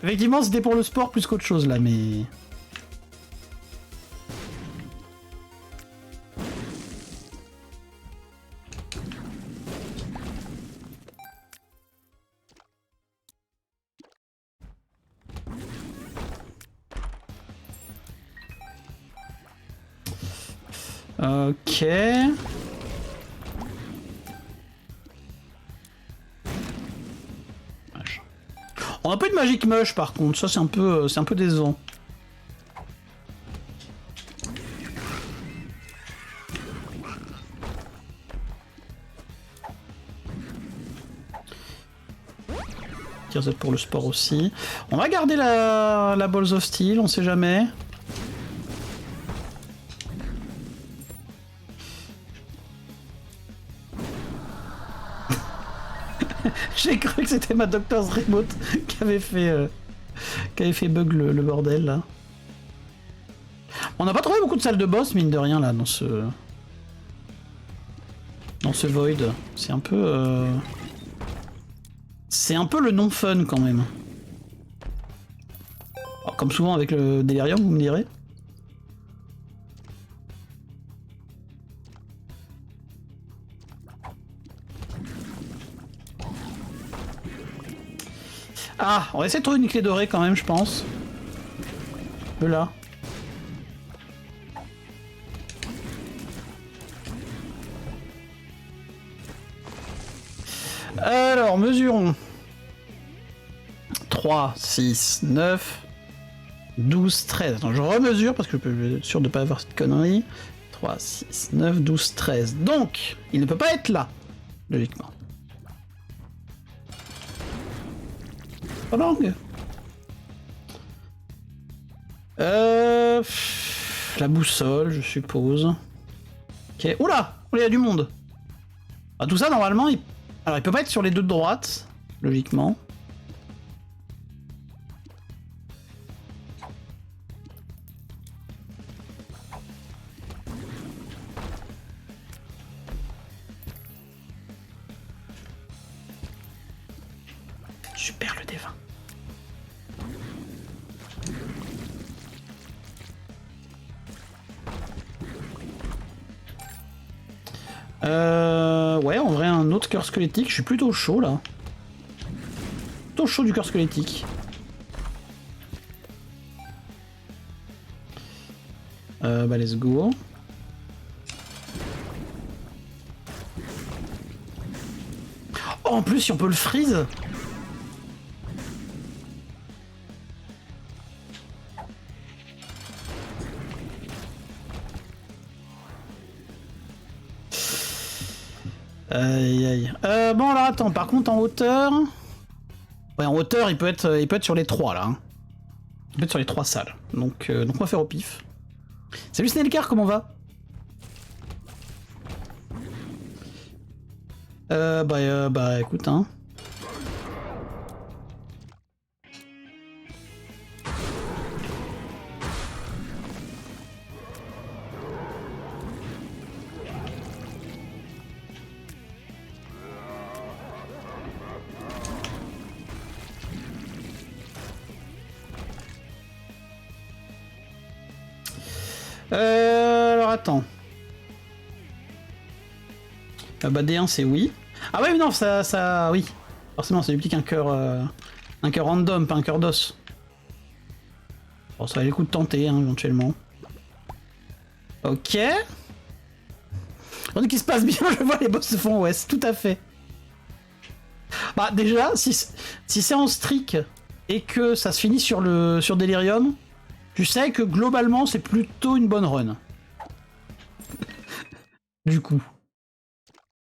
Effectivement, c'était pour le sport plus qu'autre chose là, mais... Ok. On a pas eu de Magic Mush par contre, ça c'est un peu décevant. Tears Up pour le sport aussi. On va garder la Balls of Steel, on sait jamais. J'ai cru que c'était ma Doctor's Remote qui avait fait bug le bordel là. On n'a pas trouvé beaucoup de salles de boss mine de rien là dans ce void. C'est un peu le non fun quand même. Alors, comme souvent avec le Delirium, vous me direz. Ah, on va essayer de trouver une clé dorée quand même, je pense. Là. Alors, mesurons. 3, 6, 9, 12, 13. Attends, je remesure parce que je suis sûr de ne pas avoir cette connerie. 3, 6, 9, 12, 13. Donc, il ne peut pas être là, logiquement. Pas longue. La boussole, je suppose. Ok. Oula! Il y a du monde. Ah, tout ça, normalement, alors, il peut pas être sur les deux de droite, logiquement. Super le D20. Ouais, en vrai, un autre cœur squelettique. Je suis plutôt chaud là. Plutôt chaud du cœur squelettique. Bah, let's go. Oh, en plus, si on peut le freeze. Aïe aïe. Bon alors attends, par contre en hauteur... Ouais, en hauteur il peut être sur les 3 là. Hein. Il peut être sur les 3 salles. Donc on va faire au pif. Salut Snellcar, comment va? Bah écoute hein. Alors attends. Bah D1 c'est oui. Ah ouais mais non ça oui. Forcément ça duplique un cœur random, pas un cœur d'os. Bon ça valait le coup de tenter hein, éventuellement. Ok. Donc il se passe bien, je vois les boss se font ouest, tout à fait. Bah déjà, si c'est en streak et que ça se finit sur Delirium, tu sais que globalement c'est plutôt une bonne run. du coup.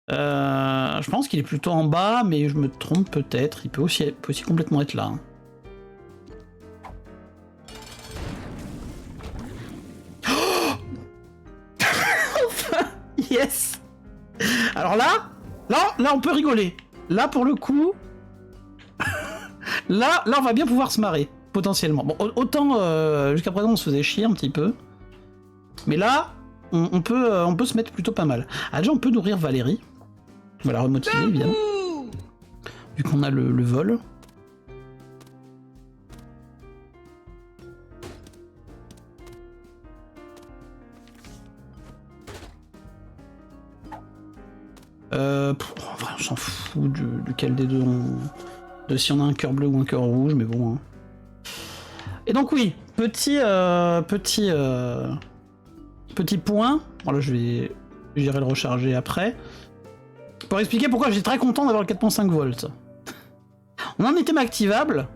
Je pense qu'il est plutôt en bas, mais je me trompe peut-être. Il peut aussi complètement être là. Hein. Enfin, yes. Alors là, on peut rigoler. Là, pour le coup, là, on va bien pouvoir se marrer, potentiellement. Bon, autant jusqu'à présent, on se faisait chier un petit peu. Mais là, on peut se mettre plutôt pas mal. Ah, déjà, on peut nourrir Valérie. On va la remotiver, évidemment. Vu qu'on a le vol. En vrai, on s'en fout duquel des deux de si on a un cœur bleu ou un cœur rouge, mais bon. Hein. Et donc oui, petit point. Voilà, j'irai le recharger après. Pour expliquer pourquoi j'étais très content d'avoir le 4.5 volts. On a un item activable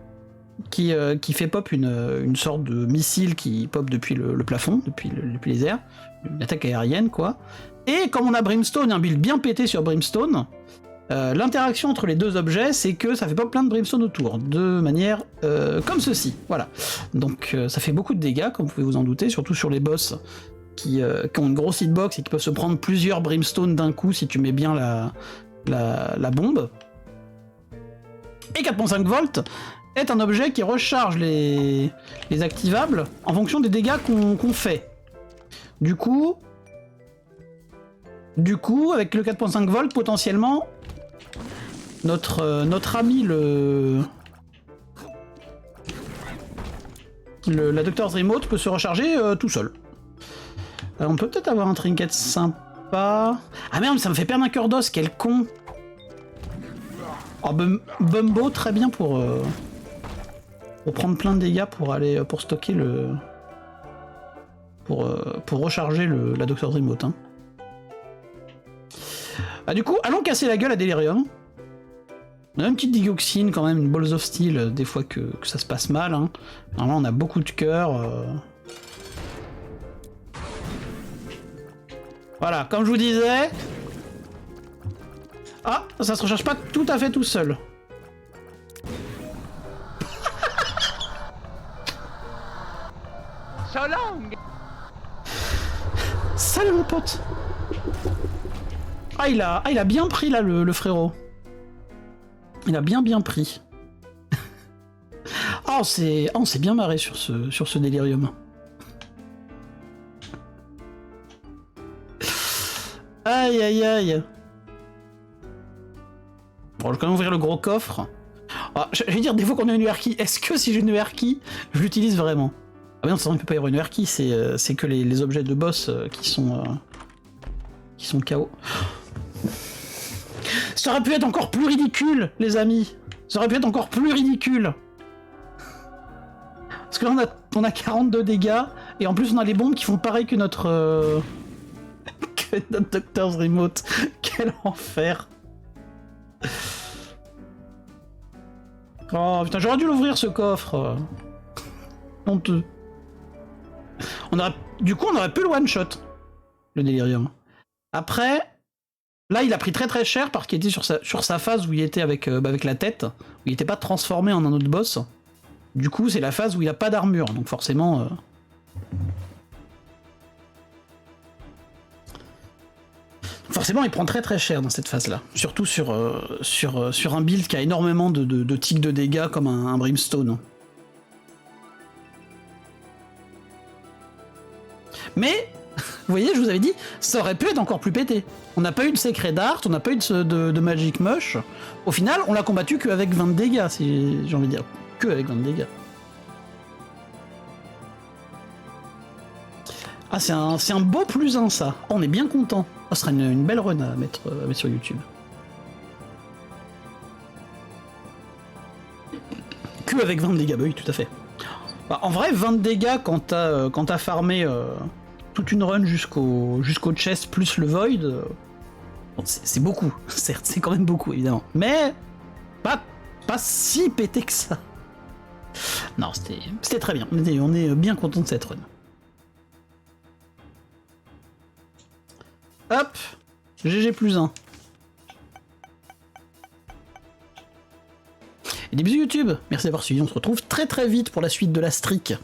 qui fait pop une sorte de missile qui pop depuis le plafond, depuis les airs. Une attaque aérienne, quoi. Et comme on a Brimstone, un build bien pété sur Brimstone, l'interaction entre les deux objets, c'est que ça fait pop plein de Brimstone autour, de manière comme ceci. Voilà. Donc ça fait beaucoup de dégâts, comme vous pouvez vous en douter, surtout sur les boss qui ont une grosse hitbox et qui peuvent se prendre plusieurs Brimstone d'un coup si tu mets bien la bombe. Et 4.5 volts est un objet qui recharge les activables en fonction des dégâts qu'on fait. Du coup, avec le 4.5 volts, potentiellement, notre ami la Doctor's Remote peut se recharger tout seul. On peut peut-être avoir un trinket sympa. Ah merde, ça me fait perdre un cœur d'os, quel con. Oh, Bumbo, très bien pour prendre plein de dégâts pour stocker pour recharger la Doctor's Remote. Hein. Ah, du coup, allons casser la gueule à Delirium. On a une petite digoxine quand même, une Balls of Steel, des fois que ça se passe mal. Hein. Normalement, on a beaucoup de cœur. Voilà, comme je vous disais... Ah, ça se recharge pas tout à fait tout seul. So long. Salut mon pote. Ah il a bien pris là le frérot. Il a bien pris. Oh, on s'est bien marré sur ce délirium. Aïe aïe aïe. Bon, je vais quand même ouvrir le gros coffre. Ah, je vais dire des fois qu'on a une UR key. Est-ce que si j'ai une UR key, je l'utilise vraiment? Ah mais non, ça ne peut pas y avoir une UR key, c'est que les objets de boss qui sont KO. Ça aurait pu être encore plus ridicule, les amis. Ça aurait pu être encore plus ridicule. Parce que là, on a 42 dégâts, et en plus, on a les bombes qui font pareil que notre Doctor's Remote. Quel enfer. Oh putain, j'aurais dû l'ouvrir ce coffre. Honteux. Du coup, on aurait pu le one-shot, le délirium. Après, là, il a pris très très cher parce qu'il était sur sa phase où il était avec la tête, où il n'était pas transformé en un autre boss. Du coup, c'est la phase où il a pas d'armure, donc forcément... Forcément, il prend très très cher dans cette phase-là. Surtout sur un build qui a énormément de tics de dégâts comme un Brimstone. Mais, vous voyez, je vous avais dit, ça aurait pu être encore plus pété. On n'a pas eu de Sacred Art, on n'a pas eu de Magic Mush. Au final, on l'a combattu qu'avec 20 de dégâts, si j'ai envie de dire. Que avec 20 de dégâts. Ah, c'est un beau plus 1, ça. Oh, on est bien content. Oh, ce serait une belle run à mettre sur YouTube. Que avec 20 de dégâts, bah oui, tout à fait. Bah, en vrai, 20 de dégâts quand t'as farmé toute une run jusqu'au chest plus le void, bon, c'est beaucoup, certes, c'est quand même beaucoup, évidemment. Mais pas si pété que ça. Non, c'était très bien. On est bien content de cette run. Hop, GG plus 1. Et des bisous YouTube, merci d'avoir suivi, on se retrouve très très vite pour la suite de la streak.